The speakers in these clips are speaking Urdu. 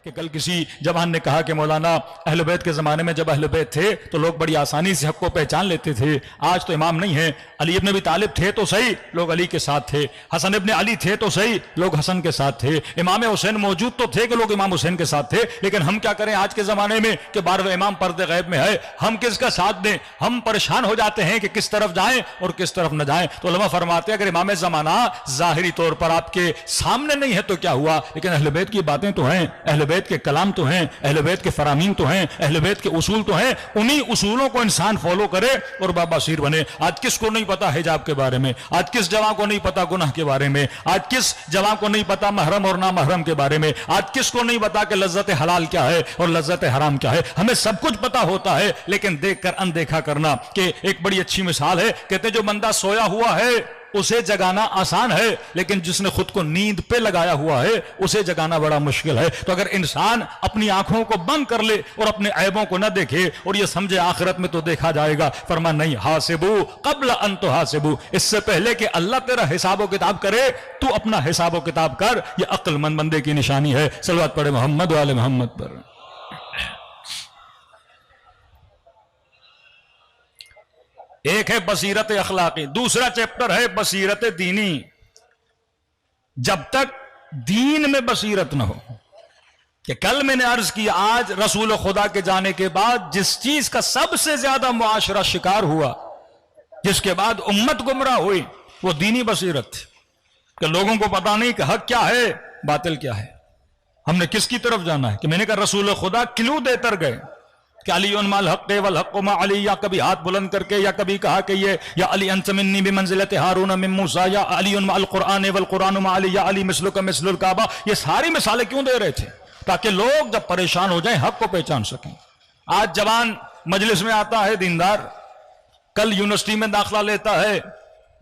کہ کل کسی جوان نے کہا کہ مولانا اہل بیت کے زمانے میں جب اہل بیت تھے تو لوگ بڑی آسانی سے حق کو پہچان لیتے تھے، آج تو امام نہیں ہے، علی ابن ابی طالب تھے تو صحیح لوگ علی کے ساتھ تھے، حسن ابن علی تھے تو صحیح لوگ حسن کے ساتھ تھے، امام حسین موجود تو تھے کہ لوگ امام حسین کے ساتھ تھے، لیکن ہم کیا کریں آج کے زمانے میں کہ 12ویں امام پردے غیب میں ہے، ہم کس کا ساتھ دیں؟ ہم پریشان ہو جاتے ہیں کہ کس طرف جائیں اور کس طرف نہ جائیں۔ تو علماء فرماتے ہیں اگر امام زمانہ ظاہری طور پر آپ کے سامنے نہیں ہے تو کیا ہوا، لیکن اہل بیت کی باتیں تو ہیں، اہل بیت کے کلام تو ہیں، اہل بیت کے فرامین تو ہیں، اہل بیت کے اصول تو ہیں، انہی اصولوں کو انسان فالو کرے اور باباسیر بنے۔ آج کس کو نہیں پتا حجاب کے بارے میں، آج کس جوان کو نہیں پتا گناہ کے بارے میں، آج کس جوان کو نہیں پتا محرم اور نامحرم کے بارے میں، آج کس کو نہیں پتا کہ لذت حلال کیا ہے اور لذت حرام کیا ہے۔ ہمیں سب کچھ پتا ہوتا ہے لیکن دیکھ کر اندیکھا کرنا۔ کہ ایک بڑی اچھی مثال ہے، کہتے ہیں جو بندہ سویا ہوا ہے اسے جگانا آسان ہے، لیکن جس نے خود کو نیند پہ لگایا ہوا ہے اسے جگانا بڑا مشکل ہے۔ تو اگر انسان اپنی آنکھوں کو بند کر لے اور اپنے عیبوں کو نہ دیکھے اور یہ سمجھے آخرت میں تو دیکھا جائے گا، فرمان نہیں، حاسبو قبل ان تحاسبو، اس سے پہلے کہ اللہ تیرا حساب و کتاب کرے تو اپنا حساب و کتاب کر، یہ عقل مند بندے کی نشانی ہے۔ صلوات پڑھے محمد و آل محمد پر۔ ایک ہے بصیرت اخلاقی، دوسرا چیپٹر ہے بصیرت دینی۔ جب تک دین میں بصیرت نہ ہو، کہ کل میں نے عرض کیا آج رسول خدا کے جانے کے بعد جس چیز کا سب سے زیادہ معاشرہ شکار ہوا، جس کے بعد امت گمراہ ہوئی، وہ دینی بصیرت تھی کہ لوگوں کو پتا نہیں کہ حق کیا ہے باطل کیا ہے، ہم نے کس کی طرف جانا ہے۔ کہ میں نے کہا رسول خدا کیوں دے کر گئے کہ علی مع الحق والحق مع علی، یا کبھی ہاتھ بلند کر کے، یا کبھی کہا کہ یہ یا علی انت منی بمنزلت ہارون من موسیٰ، یا علی مع القرآن والقرآن مع علی، یا علی مثلک مثل الکعبہ۔ یہ ساری مثالیں کیوں دے رہے تھے؟ تاکہ لوگ جب پریشان ہو جائیں حق کو پہچان سکیں۔ آج جوان مجلس میں آتا ہے دیندار، کل یونیورسٹی میں داخلہ لیتا ہے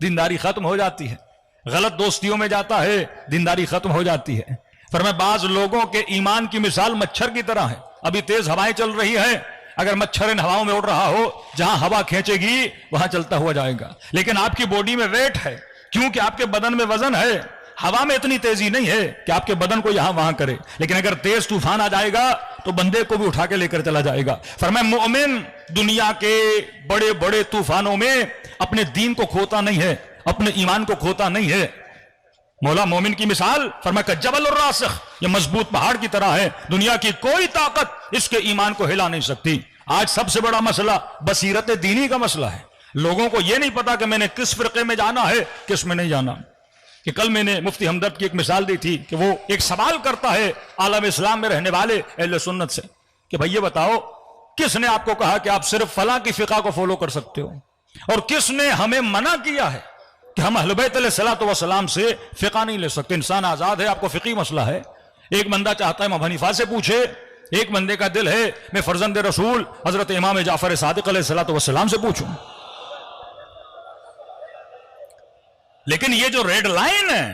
دینداری ختم ہو جاتی ہے، غلط دوستیوں میں جاتا ہے دینداری ختم ہو جاتی ہے۔ فرمایا بعض لوگوں کے ایمان کی مثال مچھر کی طرح ہے، ابھی تیز ہوائیں چل رہی ہیں، اگر مچھر ان ہواؤں میں اڑ رہا ہو جہاں ہوا کھینچے گی وہاں چلتا ہوا جائے گا، لیکن آپ کی باڈی میں ویٹ ہے، کیونکہ آپ کے بدن میں وزن ہے، ہوا میں اتنی تیزی نہیں ہے کہ آپ کے بدن کو یہاں وہاں کرے، لیکن اگر تیز طوفان آ جائے گا تو بندے کو بھی اٹھا کے لے کر چلا جائے گا۔ فرمایا مومن دنیا کے بڑے بڑے طوفانوں میں اپنے دین کو کھوتا نہیں ہے، اپنے ایمان کو کھوتا نہیں ہے۔ مولا مومن کی مثال فرمایا کہ جبل الراسخ، یہ مضبوط پہاڑ کی طرح ہے، دنیا کی کوئی طاقت اس کے ایمان کو ہلا نہیں سکتی۔ آج سب سے بڑا مسئلہ بصیرت دینی کا مسئلہ ہے، لوگوں کو یہ نہیں پتا کہ میں نے کس فرقے میں جانا ہے کس میں نہیں جانا۔ کہ کل میں نے مفتی ہمدرد کی ایک مثال دی تھی کہ وہ ایک سوال کرتا ہے عالم اسلام میں رہنے والے اہل سنت سے کہ بھائی یہ بتاؤ کس نے آپ کو کہا کہ آپ صرف فلاں کی فقہ کو فالو کر سکتے ہو، اور کس نے ہمیں منع کیا ہے کہ ہم اہل بیت علیہ الصلوۃ والسلام سے فقہ نہیں لے سکتے؟ انسان آزاد ہے، آپ کو فقہی مسئلہ ہے، ایک بندہ چاہتا ہے امام حنیفہ سے پوچھے، ایک بندے کا دل ہے میں فرزند رسول حضرت امام جعفر صادق علیہ الصلوۃ والسلام سے پوچھوں۔ لیکن یہ جو ریڈ لائن ہے،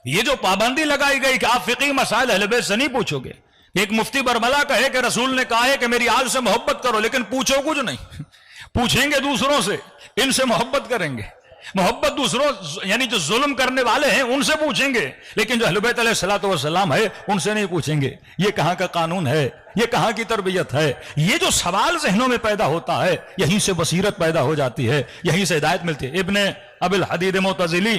یہ جو پابندی لگائی گئی کہ آپ فقہی مسائل اہل بیت سے نہیں پوچھو گے، ایک مفتی برملا کہے کہ رسول نے کہا ہے کہ میری آل سے محبت کرو لیکن پوچھو کچھ نہیں، پوچھیں گے دوسروں سے، ان سے محبت کریں گے، محبت دوسروں یعنی جو ظلم کرنے والے ہیں ان سے پوچھیں گے، لیکن جو اہل بیت علیہ الصلوۃ والسلام ہے ان سے نہیں پوچھیں گے۔ یہ کہاں کا قانون ہے، یہ کہاں کی تربیت ہے؟ یہ جو سوال ذہنوں میں پیدا ہوتا ہے یہیں سے بصیرت پیدا ہو جاتی ہے، یہیں سے ہدایت ملتی ہے۔ ابن ابی الحدید معتزلی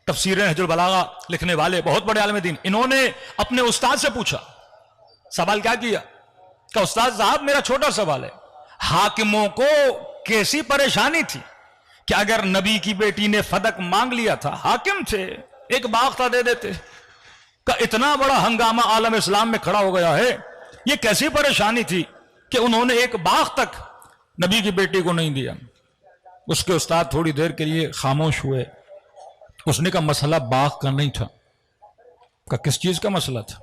تفسیر نہج البلاغہ لکھنے والے بہت بڑے عالم دین، انہوں نے اپنے استاد سے پوچھا، سوال کیا کیا کہ استاد صاحب میرا چھوٹا سوال ہے، حاکموں کو کیسی پریشانی تھی کہ اگر نبی کی بیٹی نے فدق مانگ لیا تھا، حاکم تھے، ایک باغ تھا دے دیتے، کہ اتنا بڑا ہنگامہ عالم اسلام میں کھڑا ہو گیا ہے، یہ کیسی پریشانی تھی کہ انہوں نے ایک باغ تک نبی کی بیٹی کو نہیں دیا۔ اس کے استاد تھوڑی دیر کے لیے خاموش ہوئے، اس نے کہا مسئلہ باغ کا نہیں تھا۔ کہ کس چیز کا مسئلہ تھا؟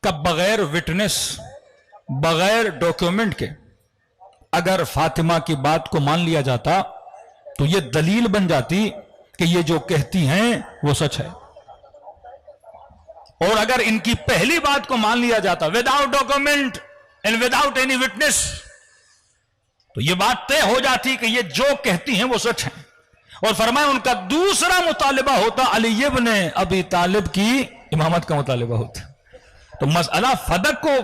کہ بغیر وٹنس، بغیر ڈاکیومنٹ کے اگر فاطمہ کی بات کو مان لیا جاتا تو یہ دلیل بن جاتی کہ یہ جو کہتی ہیں وہ سچ ہے، اور اگر ان کی پہلی بات کو مان لیا جاتا without document and without any witness تو یہ بات طے ہو جاتی کہ یہ جو کہتی ہیں وہ سچ ہیں۔ اور فرمایا ان کا دوسرا مطالبہ ہوتا علی ابن ابی طالب کی امامت کا مطالبہ ہوتا، تو مسئلہ فدق کو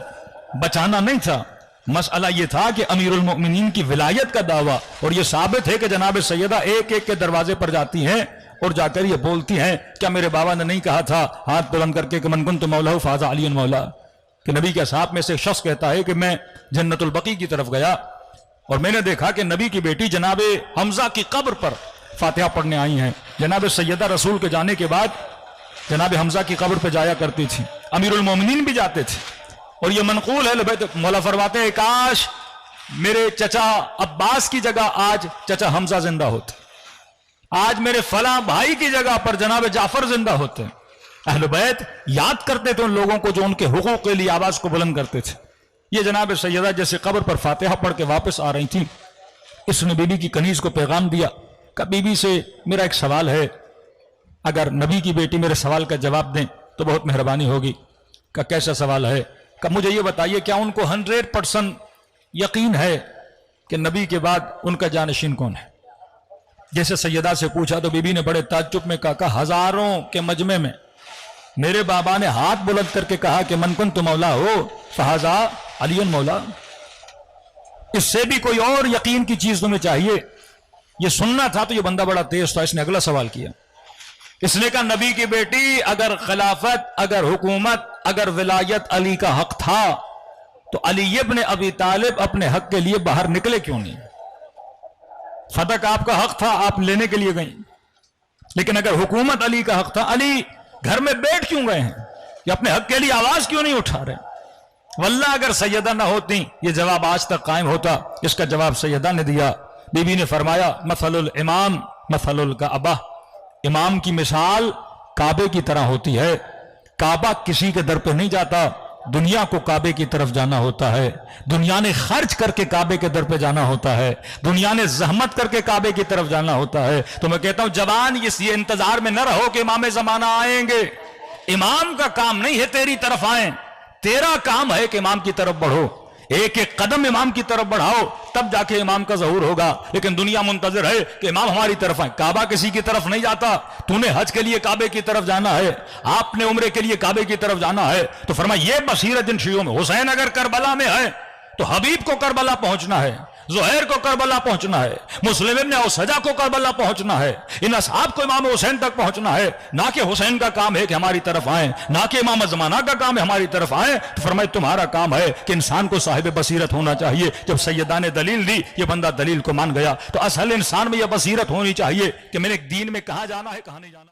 بچانا نہیں تھا، مسئلہ یہ تھا کہ امیر المؤمنین کی ولایت کا دعویٰ، اور یہ ثابت ہے کہ جناب سیدہ ایک ایک کے دروازے پر جاتی ہیں اور جا کر یہ بولتی ہیں کیا میرے بابا نے نہیں کہا تھا ہاتھ بلند کر کے کہ من کنت مولا فاز علی مولا، کہ نبی کے اصحاب میں سے ایک شخص کہتا ہے کہ میں جنت البقیع کی طرف گیا اور میں نے دیکھا کہ نبی کی بیٹی جناب حمزہ کی قبر پر فاتحہ پڑھنے آئی ہیں۔ جناب سیدہ رسول کے جانے کے بعد جناب حمزہ کی قبر پہ جایا کرتی تھی، امیر المومنین بھی جاتے تھے، اور یہ منقول ہے لبیت مولا فرماتے ہیں کاش میرے چچا عباس کی جگہ آج چچا حمزہ زندہ ہوتے، آج میرے فلاں بھائی کی جگہ پر جناب جعفر زندہ ہوتے۔ اہل بیت یاد کرتے تھے ان لوگوں کو جو ان کے حقوق کے لیے آواز کو بلند کرتے تھے۔ یہ جناب سیدہ جیسے قبر پر فاتحہ پڑھ کے واپس آ رہی تھی، اس نے بی بی کی کنیز کو پیغام دیا کہ بی بی سے میرا ایک سوال ہے، اگر نبی کی بیٹی میرے سوال کا جواب دیں تو بہت مہربانی ہوگی۔ کہ کیسا سوال ہے؟ کہ مجھے یہ بتائیے کیا ان کو 100% یقین ہے کہ نبی کے بعد ان کا جانشین کون ہے؟ جیسے سیدہ سے پوچھا تو بی بی نے بڑے تعجب میں کہا کہ ہزاروں کے مجمع میں میرے بابا نے ہاتھ بلند کر کے کہا کہ من کنت مولا ہو فہذا علی مولا، اس سے بھی کوئی اور یقین کی چیز تمہیں چاہیے؟ یہ سننا تھا تو یہ بندہ بڑا تیز تھا، اس نے اگلا سوال کیا، اس نے کہا نبی کی بیٹی اگر خلافت، اگر حکومت، اگر ولایت علی کا حق تھا تو علی ابن ابی طالب اپنے حق کے لیے باہر نکلے کیوں نہیں؟ فتح آپ کا حق تھا، آپ لینے کے لیے گئیں، لیکن اگر حکومت علی کا حق تھا، علی گھر میں بیٹھ کیوں گئے ہیں؟ یہ اپنے حق کے لیے آواز کیوں نہیں اٹھا رہے؟ واللہ اگر سیدہ نہ ہوتی یہ جواب آج تک قائم ہوتا۔ اس کا جواب سیدہ نے دیا، بی بی نے فرمایا مثل الامام مثل الکعبہ، امام کی مثال کعبے کی طرح ہوتی ہے، کعبہ کسی کے در پہ نہیں جاتا، دنیا کو کعبے کی طرف جانا ہوتا ہے، دنیا نے خرچ کر کے کعبے کے در پہ جانا ہوتا ہے، دنیا نے زحمت کر کے کعبے کی طرف جانا ہوتا ہے۔ تو میں کہتا ہوں جوان یہ انتظار میں نہ رہو کہ امام زمانہ آئیں گے، امام کا کام نہیں ہے تیری طرف آئیں، تیرا کام ہے کہ امام کی طرف بڑھو، ایک ایک قدم امام کی طرف بڑھاؤ، تب جا کے امام کا ظہور ہوگا۔ لیکن دنیا منتظر ہے کہ امام ہماری طرف آئے، کعبہ کسی کی طرف نہیں جاتا، تو نے حج کے لیے کعبے کی طرف جانا ہے، آپ نے عمرے کے لیے کعبے کی طرف جانا ہے۔ تو فرمایا یہ بصیرت جن شیعوں میں، حسین اگر کربلا میں ہے تو حبیب کو کربلا پہنچنا ہے، زہیر کو کربلا پہنچنا ہے، مسلم ابن اوسجا کو کربلا پہنچنا ہے، ان اصحاب کو امام حسین تک پہنچنا ہے، نہ کہ حسین کا کام ہے کہ ہماری طرف آئیں، نہ کہ امام زمانہ کا کام ہے ہماری طرف آئیں۔ تو فرمایا تمہارا کام ہے کہ انسان کو صاحب بصیرت ہونا چاہیے۔ جب سیدہ نے دلیل دی یہ بندہ دلیل کو مان گیا۔ تو اصل انسان میں یہ بصیرت ہونی چاہیے کہ میں نے دین میں کہاں جانا ہے کہاں نہیں جانا۔